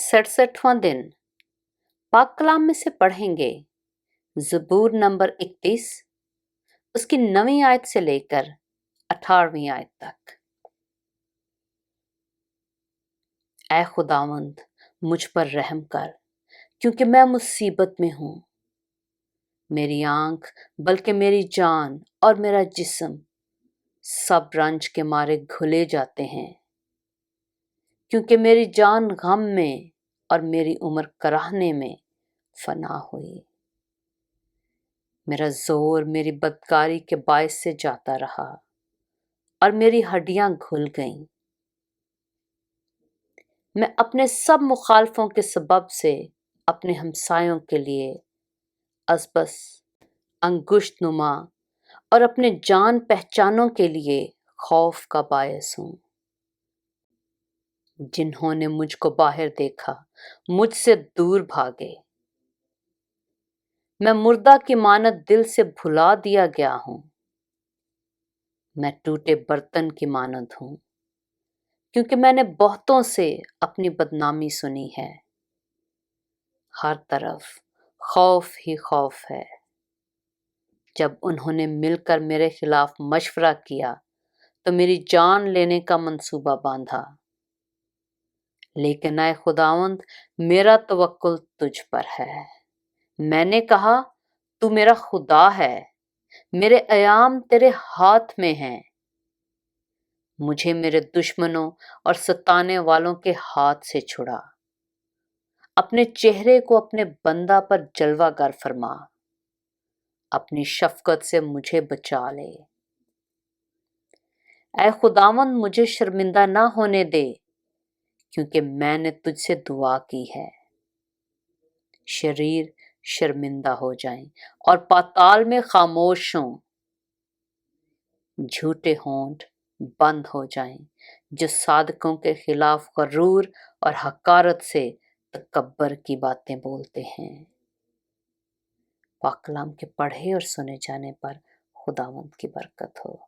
67वां दिन पाक कलाम में से पढ़ेंगे ज़बूर नंबर 31, उसकी 9वीं आयत से लेकर 18वीं आयत तक। ऐ खुदावंद, मुझ पर रहम कर, क्योंकि मैं मुसीबत में हूँ। मेरी आंख बल्कि मेरी जान और मेरा जिस्म सब रंज के मारे घुले जाते हैं, क्योंकि मेरी जान गम में और मेरी उम्र कराहने में फना हुई। मेरा जोर मेरी बदकारी के बायस से जाता रहा और मेरी हड्डियां घुल गईं। मैं अपने सब मुखालफों के सबब से अपने हमसायों के लिए अज़बस, अंगुश्त नुमा और अपने जान पहचानों के लिए खौफ का बायस हूँ। जिन्होंने मुझको बाहर देखा मुझसे दूर भागे। मैं मुर्दा की मानत दिल से भुला दिया गया हूँ। मैं टूटे बर्तन की मानत हूँ, क्योंकि मैंने बहुतों से अपनी बदनामी सुनी है। हर तरफ खौफ ही खौफ है। जब उन्होंने मिलकर मेरे खिलाफ मशवरा किया तो मेरी जान लेने का मंसूबा बांधा। लेकिन ऐ खुदावंद, मेरा तवक्कुल तुझ पर है। मैंने कहा, तू मेरा खुदा है, मेरे अयाम तेरे हाथ में हैं। मुझे मेरे दुश्मनों और सताने वालों के हाथ से छुड़ा। अपने चेहरे को अपने बंदा पर जलवागर फरमा। अपनी शफकत से मुझे बचा ले। ऐ खुदावंद, मुझे शर्मिंदा ना होने दे, क्योंकि मैंने तुझसे दुआ की है। शरीर शर्मिंदा हो जाएं और पाताल में खामोश हों। झूठे होंठ बंद हो जाएं, जो सादकों के खिलाफ गरूर और हकारत से तकब्बर की बातें बोलते हैं। पाक कलाम के पढ़े और सुने जाने पर खुदावंद की बरकत हो।